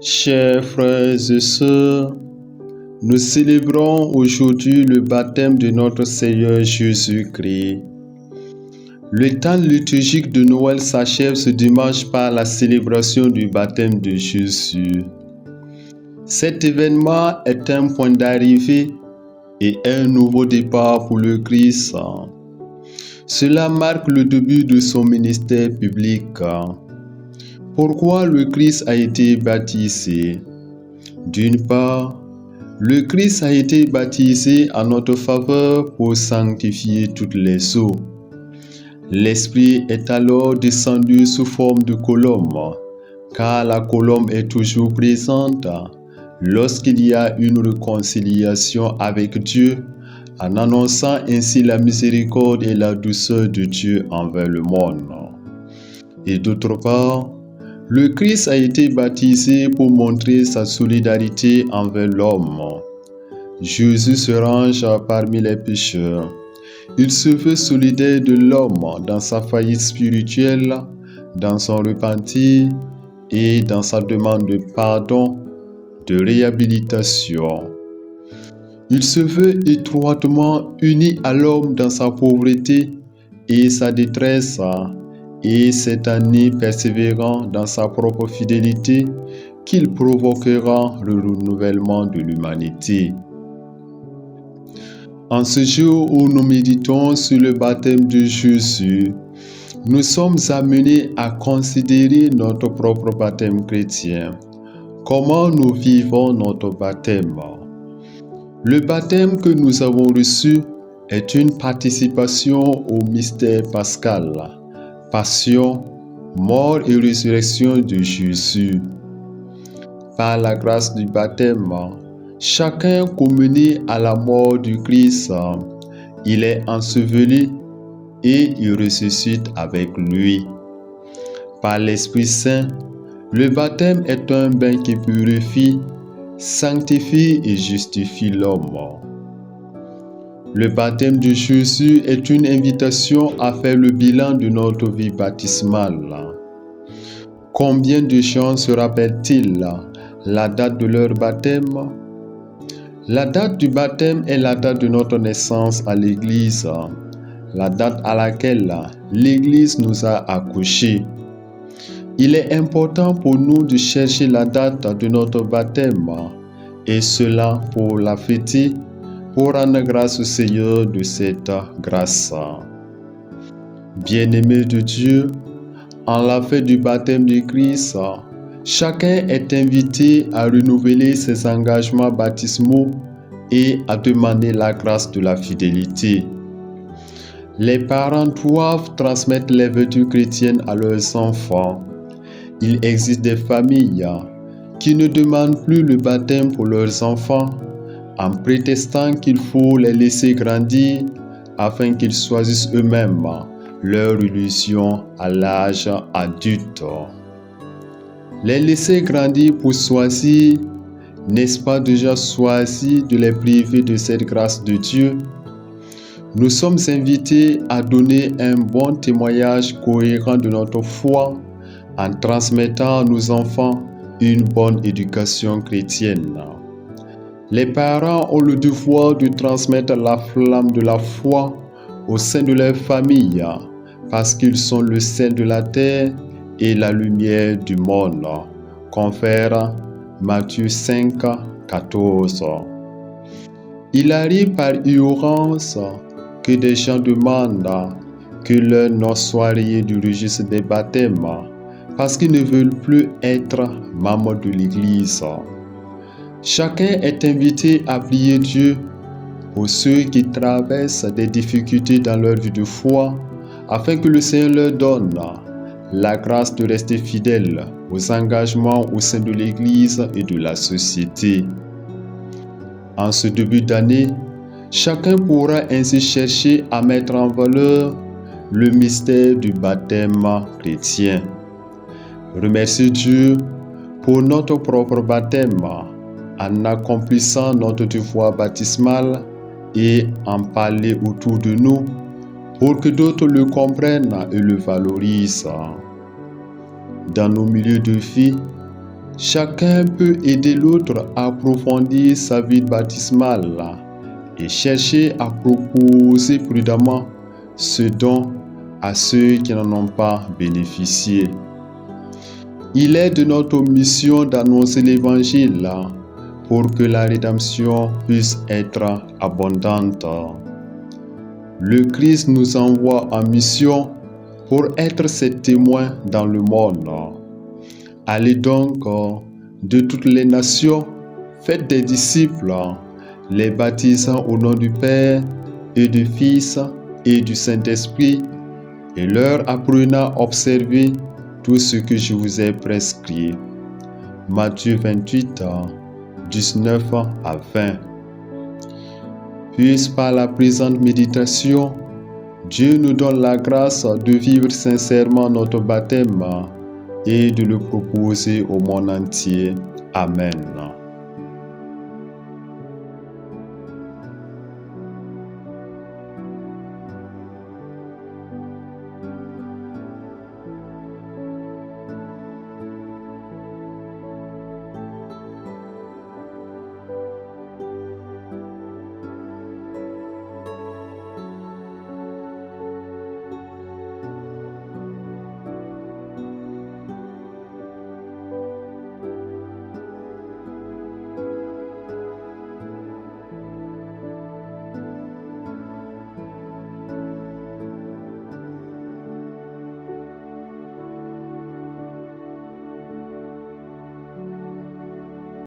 Chers frères et sœurs, nous célébrons aujourd'hui le baptême de notre Seigneur Jésus-Christ. Le temps liturgique de Noël s'achève ce dimanche par la célébration du baptême de Jésus. Cet événement est un point d'arrivée et un nouveau départ pour le Christ. Cela marque le début de son ministère public. Pourquoi le Christ a été baptisé? D'une part, le Christ a été baptisé en notre faveur pour sanctifier toutes les eaux. L'Esprit est alors descendu sous forme de colombe, car la colombe est toujours présente lorsqu'il y a une réconciliation avec Dieu, en annonçant ainsi la miséricorde et la douceur de Dieu envers le monde. Et d'autre part, le Christ a été baptisé pour montrer sa solidarité envers l'homme. Jésus se range parmi les pécheurs. Il se veut solidaire de l'homme dans sa faillite spirituelle, dans son repentir et dans sa demande de pardon, de réhabilitation. Il se veut étroitement uni à l'homme dans sa pauvreté et sa détresse, et c'est en y persévérant dans sa propre fidélité qu'il provoquera le renouvellement de l'humanité. En ce jour où nous méditons sur le baptême de Jésus, nous sommes amenés à considérer notre propre baptême chrétien. Comment nous vivons notre baptême? Le baptême que nous avons reçu est une participation au mystère pascal, passion, mort et résurrection de Jésus. Par la grâce du baptême, chacun communé à la mort du Christ, il est enseveli et il ressuscite avec lui. Par l'Esprit Saint, le baptême est un bain qui purifie, sanctifie et justifie l'homme. Le baptême de Jésus est une invitation à faire le bilan de notre vie baptismale. Combien de gens se rappellent-ils la date de leur baptême? La date du baptême est la date de notre naissance à l'Église, la date à laquelle l'Église nous a accouchés. Il est important pour nous de chercher la date de notre baptême, et cela pour la fêter, pour rendre grâce au Seigneur de cette grâce. Bien-aimés de Dieu, en la fête du baptême du Christ, chacun est invité à renouveler ses engagements baptismaux et à demander la grâce de la fidélité. Les parents doivent transmettre les vertus chrétiennes à leurs enfants. Il existe des familles qui ne demandent plus le baptême pour leurs enfants, en prétextant qu'il faut les laisser grandir afin qu'ils choisissent eux-mêmes leur religion à l'âge adulte. Les laisser grandir pour choisir, n'est-ce pas déjà choisir de les priver de cette grâce de Dieu? Nous sommes invités à donner un bon témoignage cohérent de notre foi en transmettant à nos enfants une bonne éducation chrétienne. Les parents ont le devoir de transmettre la flamme de la foi au sein de leur famille parce qu'ils sont le sel de la terre et la lumière du monde. Confère Matthieu 5, 14. Il arrive par ignorance que des gens demandent que leur nom soit rayé du registre des baptêmes parce qu'ils ne veulent plus être membres de l'Église. Chacun est invité à prier Dieu pour ceux qui traversent des difficultés dans leur vie de foi, afin que le Seigneur leur donne la grâce de rester fidèles aux engagements au sein de l'Église et de la société. En ce début d'année, chacun pourra ainsi chercher à mettre en valeur le mystère du baptême chrétien. Remercie Dieu pour notre propre baptême, en accomplissant notre devoir baptismal et en parler autour de nous pour que d'autres le comprennent et le valorisent. Dans nos milieux de vie, Chacun peut aider l'autre à approfondir sa vie baptismale et chercher à proposer prudemment ce don à ceux qui n'en ont pas bénéficié. Il est de notre mission d'annoncer l'Évangile pour que la rédemption puisse être abondante. Le Christ nous envoie en mission pour être ses témoins dans le monde. Allez donc de toutes les nations, faites des disciples, les baptisant au nom du Père et du Fils et du Saint-Esprit, et leur apprenant à observer tout ce que je vous ai prescrit. Matthieu 28, 19 à 20. Puisse par la présente méditation, Dieu nous donne la grâce de vivre sincèrement notre baptême et de le proposer au monde entier. Amen.